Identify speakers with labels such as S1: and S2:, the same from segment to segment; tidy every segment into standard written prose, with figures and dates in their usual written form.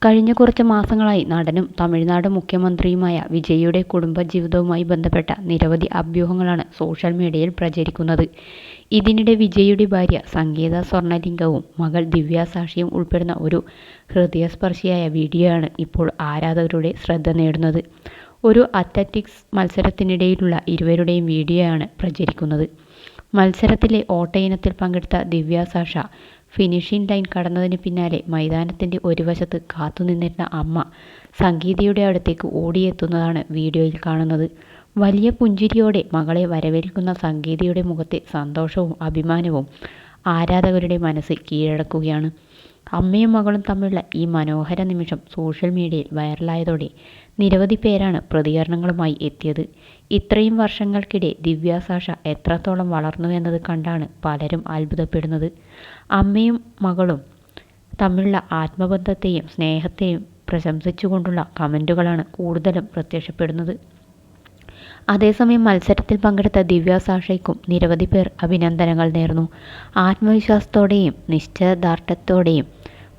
S1: കഴിഞ്ഞ കുറച്ച് മാസങ്ങളായി നടനും തമിഴ്നാട് മുഖ്യമന്ത്രിയുമായ വിജയിയുടെ കുടുംബജീവിതവുമായി ബന്ധപ്പെട്ട നിരവധി അഭ്യൂഹങ്ങളാണ് സോഷ്യൽ മീഡിയയിൽ പ്രചരിക്കുന്നത്. ഇതിനിടെ വിജയിയുടെ ഭാര്യ സംഗീത സ്വർണലിംഗവും മകൾ ദിവ്യ സാക്ഷിയും ഉൾപ്പെടുന്ന ഒരു ഹൃദയസ്പർശിയായ വീഡിയോയാണ് ഇപ്പോൾ ആരാധകരുടെ ശ്രദ്ധ നേടുന്നത്. ഒരു അത്ലറ്റിക്സ് മത്സരത്തിനിടയിലുള്ള ഇരുവരുടെയും വീഡിയോയാണ് പ്രചരിക്കുന്നത്. മത്സരത്തിലെ ഓട്ട ഇനത്തിൽ പങ്കെടുത്ത ദിവ്യ സാഷ ഫിനിഷിംഗ് ലൈൻ കടന്നതിന് പിന്നാലെ മൈതാനത്തിൻ്റെ ഒരു വശത്ത് കാത്തുനിന്നിരുന്ന അമ്മ സംഗീതയുടെ അടുത്തേക്ക് ഓടിയെത്തുന്നതാണ് വീഡിയോയിൽ കാണുന്നത്. വലിയ പുഞ്ചിരിയോടെ മകളെ വരവേൽക്കുന്ന സംഗീതയുടെ മുഖത്തെ സന്തോഷവും അഭിമാനവും ആരാധകരുടെ മനസ്സ് കീഴടക്കുകയാണ്. അമ്മയും മകളും തമ്മിലുള്ള ഈ മനോഹര നിമിഷം സോഷ്യൽ മീഡിയയിൽ വൈറലായതോടെ നിരവധി പേരാണ് പ്രതികരണങ്ങളുമായി എത്തിയത്. ഇത്രയും വർഷങ്ങൾക്കിടെ ദിവ്യ സാഷ എത്രത്തോളം വളർന്നുവെന്നത് കണ്ടാണ് പലരും അത്ഭുതപ്പെടുന്നത്. അമ്മയും മകളും തമ്മിലുള്ള ആത്മബന്ധത്തെയും സ്നേഹത്തെയും പ്രശംസിച്ചുകൊണ്ടുള്ള കമൻറ്റുകളാണ് കൂടുതലും പ്രത്യക്ഷപ്പെടുന്നത്. അതേസമയം മത്സരത്തിൽ പങ്കെടുത്ത ദിവ്യ സാഷയ്ക്കും നിരവധി പേർ അഭിനന്ദനങ്ങൾ നേർന്നു. ആത്മവിശ്വാസത്തോടെയും നിശ്ചയദാർഢ്യത്തോടെയും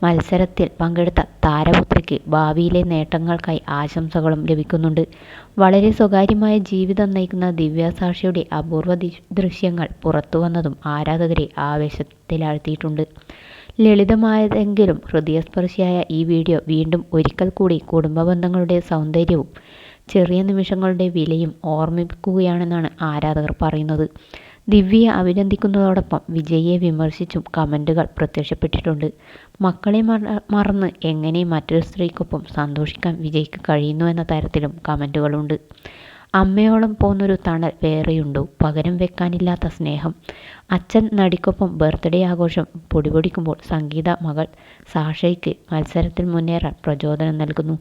S1: മത്സരത്തിൽ പങ്കെടുത്ത താരപുത്രിക്ക് ഭാവിയിലെ നേട്ടങ്ങൾക്കായി ആശംസകളും ലഭിക്കുന്നുണ്ട്. വളരെ സ്വകാര്യമായ ജീവിതം നയിക്കുന്ന ദിവ്യ സാക്ഷിയുടെ അപൂർവ ദൃശ്യങ്ങൾ പുറത്തുവന്നതും ആരാധകരെ ആവേശത്തിലാഴ്ത്തിയിട്ടുണ്ട്. ലളിതമായതെങ്കിലും ഹൃദയസ്പർശിയായ ഈ വീഡിയോ വീണ്ടും ഒരിക്കൽ കൂടി കുടുംബബന്ധങ്ങളുടെ സൗന്ദര്യവും ചെറിയ നിമിഷങ്ങളുടെ വിലയും ഓർമ്മിപ്പിക്കുകയാണെന്നാണ് ആരാധകർ പറയുന്നത്. ദിവ്യയെ അഭിനന്ദിക്കുന്നതോടൊപ്പം വിജയിയെ വിമർശിച്ചും കമൻറ്റുകൾ പ്രത്യക്ഷപ്പെട്ടിട്ടുണ്ട്. മക്കളെ മറന്ന് എങ്ങനെ മറ്റൊരു സ്ത്രീക്കൊപ്പം സന്തോഷിക്കാൻ വിജയിക്ക് കഴിയുന്നുവെന്ന തരത്തിലും കമൻറ്റുകളുണ്ട്. അമ്മയോളം പോന്നൊരു തണൽ വേറെയുണ്ടോ, പകരം വെക്കാനില്ലാത്ത സ്നേഹം. അച്ഛൻ നടിക്കൊപ്പം ബർത്ത്ഡേ ആഘോഷം പൊടിപൊടിക്കുമ്പോൾ സംഗീത മകൾ സാഷയ്ക്ക് മത്സരത്തിൽ മുന്നേറാൻ പ്രചോദനം നൽകുന്നു.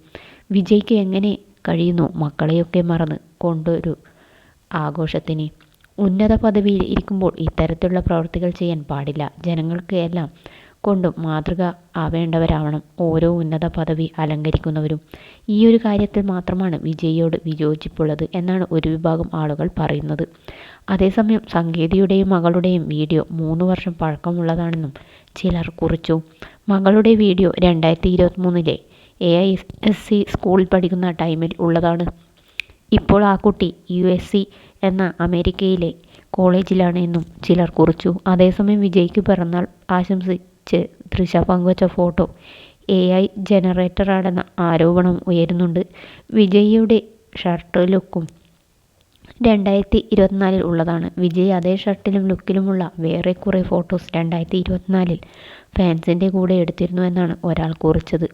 S1: വിജയ്ക്ക് എങ്ങനെ കഴിയുന്നു മക്കളെയൊക്കെ മറന്ന് കൊണ്ടൊരു ആഘോഷത്തിന്. ഉന്നത പദവിയിൽ ഇരിക്കുമ്പോൾ ഇത്തരത്തിലുള്ള പ്രവൃത്തികൾ ചെയ്യാൻ പാടില്ല. ജനങ്ങൾക്ക് എല്ലാം കൊണ്ടും മാതൃക ആവേണ്ടവരാവണം ഓരോ ഉന്നത പദവി അലങ്കരിക്കുന്നവരും. ഈയൊരു കാര്യത്തിൽ മാത്രമാണ് വിജയിയോട് വിയോജിപ്പുള്ളത് എന്നാണ് ഒരു വിഭാഗം ആളുകൾ പറയുന്നത്. അതേസമയം സംഗീതയുടെയും മകളുടെയും വീഡിയോ 3 വർഷം പഴക്കമുള്ളതാണെന്നും ചിലർ കുറിച്ചു. മകളുടെ വീഡിയോ 2023 AISC സ്കൂളിൽ പഠിക്കുന്ന ടൈമിൽ ഉള്ളതാണ്. ഇപ്പോൾ ആ കുട്ടി USC എന്ന അമേരിക്കയിലെ കോളേജിലാണ് എന്നും ചിലർ കുറിച്ചു. അതേസമയം വിജയ്ക്ക് പിറന്നാൾ ആശംസിച്ച് തൃഷ പങ്കുവച്ച ഫോട്ടോ AI ജനറേറ്ററാണെന്ന ആരോപണം ഉയരുന്നുണ്ട്. വിജയിയുടെ ഷർട്ട് ലുക്കും 2024 ഉള്ളതാണ്. വിജയ് അതേ ഷർട്ടിലും ലുക്കിലുമുള്ള വേറെ കുറേ ഫോട്ടോസ് 2024 ഫാൻസിൻ്റെ കൂടെ എടുത്തിരുന്നു എന്നാണ് ഒരാൾ കുറിച്ചത്.